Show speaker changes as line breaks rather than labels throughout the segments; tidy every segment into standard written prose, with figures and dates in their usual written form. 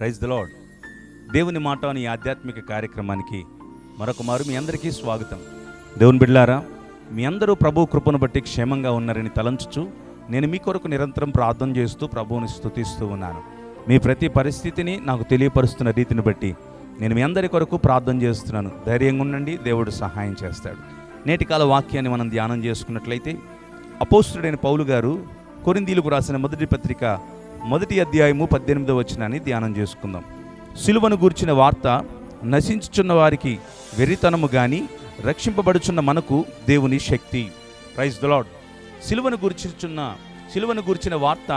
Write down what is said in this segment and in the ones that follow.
Praise the lord. దేవుని మాట అనే ఆధ్యాత్మిక కార్యక్రమానికి మరొకమారు మీ అందరికీ స్వాగతం. దేవుని బిడ్డలారా, మీ అందరూ ప్రభు కృపను బట్టి క్షేమంగా ఉన్నారని తలంచుచు నేను మీ కొరకు నిరంతరం ప్రార్థన చేస్తూ ప్రభువుని స్తుతిస్తూ ఉన్నాను. మీ ప్రతి పరిస్థితిని నాకు తెలియపరుస్తున్న రీతిని బట్టి నేను మీ అందరి కొరకు ప్రార్థన చేస్తున్నాను. ధైర్యంగా ఉండండి, దేవుడు సహాయం చేస్తాడు. నేటి కాల వాక్యాన్ని మనం ధ్యానం చేసుకున్నట్లయితే అపోస్తలుడైన పౌలు గారు కొరింథీయులకు రాసిన మొదటి పత్రిక 1వ అధ్యాయము 18వ వచనాన్ని ధ్యానం చేసుకుందాం. సిలువను గూర్చిన వార్త నశించుచున్న వారికి వెర్రితనము గాని, రక్షింపబడుచున్న మనకు దేవుని శక్తి. Praise the lord. సిలువను గూర్చిన వార్త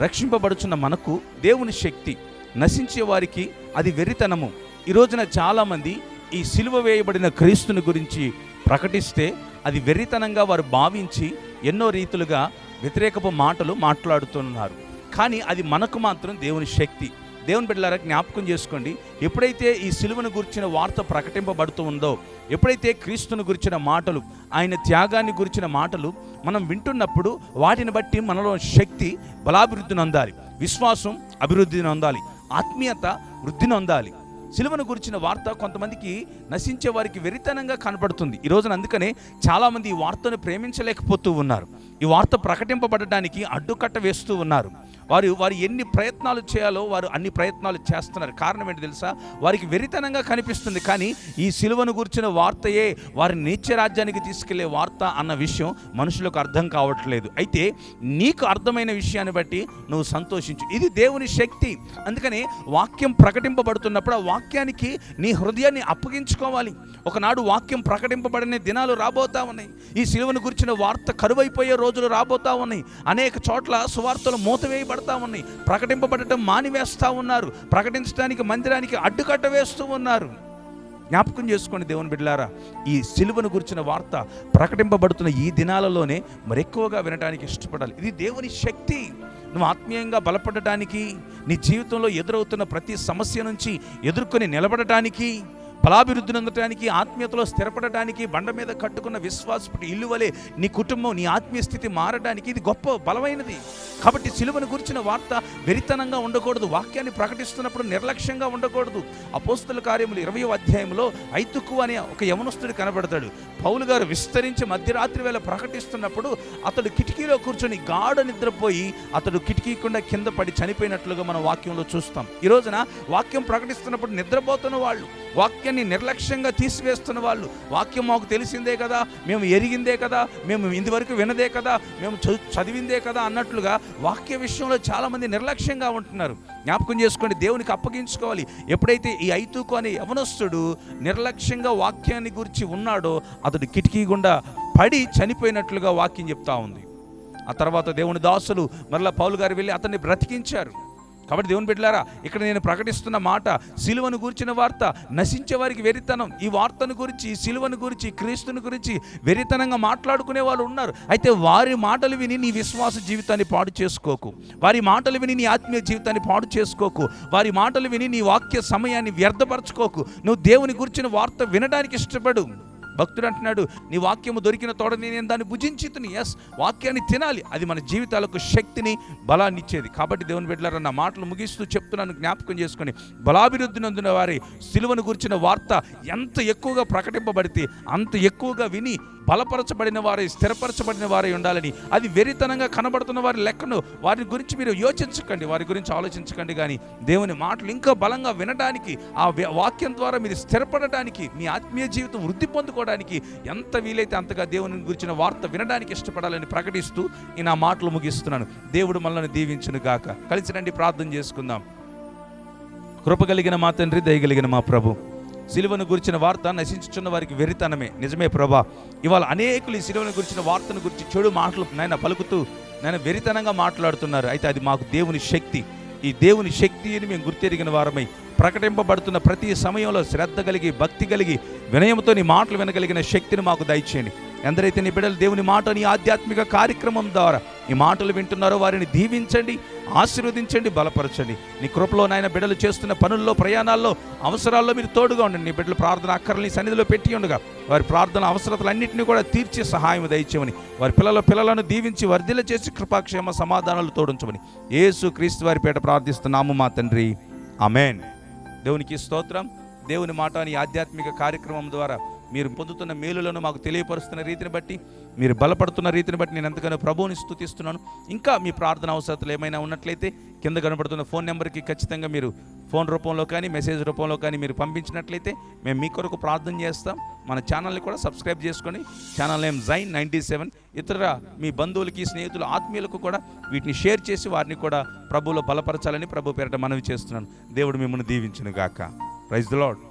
రక్షింపబడుచున్న మనకు దేవుని శక్తి, నశించే వారికి అది వెర్రితనము. ఈ రోజున చాలామంది ఈ సిలువ వేయబడిన క్రీస్తుని గురించి ప్రకటిస్తే అది వెర్రితనంగా వారు భావించి ఎన్నో రీతులుగా వ్యతిరేకపు మాటలు మాట్లాడుతున్నారు. కానీ అది మనకు మాత్రం దేవుని శక్తి. దేవుని బిడ్డలారా, జ్ఞాపకం చేసుకోండి, ఎప్పుడైతే ఈ సిలువను గురించిన వార్త ప్రకటింపబడుతూ ఉందో, ఎప్పుడైతే క్రీస్తుని గురించిన మాటలు, ఆయన త్యాగాన్ని గురించిన మాటలు మనం వింటున్నప్పుడు వాటిని బట్టి మనలో శక్తి బలాభివృద్ధిని పొందాలి, విశ్వాసం అభివృద్ధిని పొందాలి, ఆత్మీయత వృద్ధిని పొందాలి. సిలువను గురించిన వార్త కొంతమందికి నశించే వారికి వెరితనంగా కనపడుతుంది ఈ రోజున. అందుకనే చాలామంది ఈ వార్తను ప్రేమించలేకపోతూ ఉన్నారు. ఈ వార్త ప్రకటింపబడడానికి అడ్డుకట్ట వేస్తూ ఉన్నారు. వారు ఎన్ని ప్రయత్నాలు చేయాలో వారు అన్ని ప్రయత్నాలు చేస్తున్నారు. కారణం ఏంటి తెలుసా? వారికి వెరితనంగా కనిపిస్తుంది. కానీ ఈ సిలువను గురించిన వార్తయే వారి నిత్య రాజ్యానికి తీసుకెళ్లే వార్త అన్న విషయం మనుషులకు అర్థం కావట్లేదు. అయితే నీకు అర్థమైన విషయాన్ని బట్టి నువ్వు సంతోషించు. ఇది దేవుని శక్తి. అందుకని వాక్యం ప్రకటింపబడుతున్నప్పుడు ఆ వాక్యానికి నీ హృదయాన్ని అప్పగించుకోవాలి. ఒకనాడు వాక్యం ప్రకటింపబడిన దినాలు రాబోతా ఉన్నాయి. ఈ సిలువను గురించిన వార్త కరువైపోయే రోజులు రాబోతా ఉన్నాయి. అనేక చోట్ల సువార్తలు మూతవేయబడతా ఉన్నాయి. ప్రకటింపబడటం మానివేస్తూ ఉన్నారు. ప్రకటించడానికి మందిరానికి అడ్డుకట్ట వేస్తూ ఉన్నారు. జ్ఞాపకం చేసుకోండి దేవుని బిడ్డలారా, ఈ సిలువను గురించిన వార్త ప్రకటింపబడుతున్న ఈ దినాలలోనే మరెక్కువగా వినడానికి ఇష్టపడాలి. ఇది దేవుని శక్తి. నువ్వు ఆత్మీయంగా బలపడటానికి, నీ జీవితంలో ఎదురవుతున్న ప్రతి సమస్య నుంచి ఎదుర్కొని నిలబడటానికి, ఫలాభివృద్ధిని పొందటానికి, ఆత్మీయతలో స్థిరపడటానికి, బండ మీద కట్టుకున్న విశ్వాసపు ఇల్లు వలె నీ కుటుంబం, నీ ఆత్మీయ స్థితి మారడానికి ఇది గొప్ప బలమైనది. కాబట్టి సిలువను గురించిన వార్త వెరితనంగా ఉండకూడదు. వాక్యాన్ని ప్రకటిస్తున్నప్పుడు నిర్లక్ష్యంగా ఉండకూడదు. అపోస్తల కార్యములు 20వ అధ్యాయంలో ఐతుకు అనే ఒక యవనస్తుడు కనబడతాడు. పౌలు గారు విస్తరించి మధ్యరాత్రి వేళ ప్రకటిస్తున్నప్పుడు అతడు కిటికీలో కూర్చొని గాఢ నిద్రపోయి అతడు కిటికీకుండా కింద పడి చనిపోయినట్లుగా మనం వాక్యంలో చూస్తాం. ఈ రోజున వాక్యం ప్రకటిస్తున్నప్పుడు నిద్రపోతున్న వాళ్ళు, వాక్యాన్ని నిర్లక్ష్యంగా తీసివేస్తున్న వాళ్ళు, వాక్యం మాకు తెలిసిందే కదా, మేము ఎరిగిందే కదా, మేము ఇంతవరకు వినదే కదా, మేము చదివిందే కదా అన్నట్లుగా వాక్య విషయంలో చాలామంది నిర్లక్ష్యంగా ఉంటున్నారు. జ్ఞాపకం చేసుకోండి, దేవునికి అప్పగించుకోవాలి. ఎప్పుడైతే ఈ ఐతుకు అనే యవనస్తుడు నిర్లక్ష్యంగా వాక్యాన్ని గురించి ఉన్నాడో అతడు కిటికీ గుండా పడి చనిపోయినట్లుగా వాక్యం చెప్తా ఉంది. ఆ తర్వాత దేవుని దాసులు మరలా పౌలు గారు వెళ్ళి అతన్ని బ్రతికించారు. కాబట్టి దేవుని బిడ్డలారా, ఇక్కడ నేను ప్రకటిస్తున్న మాట సిలువను గురించిన వార్త నశించే వారికి వెరితనం. ఈ వార్తను గురించి, సిలువను గురించి, క్రీస్తుని గురించి వెరితనంగా మాట్లాడుకునే వాళ్ళు ఉన్నారు. అయితే వారి మాటలు విని నీ విశ్వాస జీవితాన్ని పాడు చేసుకోకు. వారి మాటలు విని నీ ఆత్మీయ జీవితాన్ని పాడు చేసుకోకు. వారి మాటలు విని నీ వాక్య సమయాన్ని వ్యర్థపరచుకోకు. నువ్వు దేవుని గురించిన వార్త వినడానికి ఇష్టపడు. భక్తుడు అంటున్నాడు, నీ వాక్యము దొరికిన తోడ నేను దాన్ని భుజించితిని. ఎస్, వాక్యాన్ని తినాలి. అది మన జీవితాలకు శక్తిని, బలాన్ని ఇచ్చేది. కాబట్టి దేవుని బిడ్డలారా, నా మాటలు ముగిస్తూ చెప్తున్నాను, జ్ఞాపకం చేసుకొని, బలాభివృద్ధి నొందిన వారి సిలువను గురించిన వార్త ఎంత ఎక్కువగా ప్రకటింపబడితే అంత ఎక్కువగా విని బలపరచబడిన వారై, స్థిరపరచబడిన వారై ఉండాలని. అది వెరితనంగా కనబడుతున్న వారి లెక్కను, వారి గురించి మీరు యోచించకండి, వారి గురించి ఆలోచించకండి. కానీ దేవుని మాటలు ఇంకా బలంగా వినడానికి, ఆ వాక్యం ద్వారా మీరు స్థిరపడటానికి, మీ ఆత్మీయ జీవితం వృద్ధి పొందుకోవడానికి ఎంత వీలైతే అంతగా దేవుని గురించిన వార్త వినడానికి ఇష్టపడాలని ప్రకటిస్తూ ఈ నా మాటలు ముగిస్తున్నాను. దేవుడు మనల్ని దీవించును గాక. కలిసి రండి, ప్రార్థన చేసుకుందాం. కృప కలిగిన మా తండ్రి, దయగలిగిన మా ప్రభు, సిలువను గురించిన వార్త నశించుచున్న వారికి వెరితనమే. నిజమే ప్రభా, ఇవాళ అనేకులు ఈ సిలువను గురించిన వార్తను గురించి చెడు మాటలు నాయన పలుకుతూ నాయన వెరితనంగా మాట్లాడుతున్నారు. అయితే అది మాకు దేవుని శక్తి. ఈ దేవుని శక్తిని మేము గుర్తెరిగిన వారమై ప్రకటింపబడుతున్న ప్రతి సమయంలో శ్రద్ధ కలిగి, భక్తి కలిగి, వినయంతో నీ మాటలు వినగలిగిన శక్తిని మాకు దయచేయండి. ఎందరైతే నీ బిడ్డలు దేవుని మాట, నీ ఆధ్యాత్మిక కార్యక్రమం ద్వారా ఈ మాటలు వింటున్నారో వారిని దీవించండి, ఆశీర్వదించండి, బలపరచండి. నీ కృపలో నాయన బిడ్డలు చేస్తున్న పనుల్లో, ప్రయాణాల్లో, అవసరాల్లో మీరు తోడుగా ఉండండి. నీ బిడ్డలు ప్రార్థన అక్కర్లని సన్నిధిలో పెట్టి ఉండగా వారి ప్రార్థన అవసరతలన్నింటినీ కూడా తీర్చే సహాయం దయచేయమని, వారి పిల్లలను దీవించి వర్ధిల్ల చేసి కృపాక్షేమ సమాధానాలు తోడించమని యేసు క్రీస్తు వారి పేట ప్రార్థిస్తున్నాము మా తండ్రి. ఆమేన్. దేవునికి స్తోత్రం. దేవుని మాట అని ఆధ్యాత్మిక కార్యక్రమం ద్వారా మీరు పొందుతున్న మేలులను మాకు తెలియపరుస్తున్న రీతిని బట్టి, మీరు బలపడుతున్న రీతిని బట్టి నేను ఎంతగానో ప్రభువుని స్తుతిస్తున్నాను. ఇంకా మీ ప్రార్థన అవసరాలు ఏమైనా ఉన్నట్లయితే కింద కనబడుతున్న ఫోన్ నెంబర్కి ఖచ్చితంగా మీరు ఫోన్ రూపంలో కానీ మెసేజ్ రూపంలో కానీ మీరు పంపించినట్లయితే మేము మీ కొరకు ప్రార్థన చేస్తాం. మన ఛానల్ని కూడా సబ్స్క్రైబ్ చేసుకొని, ఛానల్ నేమ్ జైన్ 97, ఇతర మీ బంధువులకి, స్నేహితులు, ఆత్మీయులకు కూడా వీటిని షేర్ చేసి వారిని కూడా ప్రభువులో బలపరచాలని ప్రభు పేరిట మనవి చేస్తున్నాను. దేవుడు మిమ్మల్ని దీవించును గాక. Praise the lord.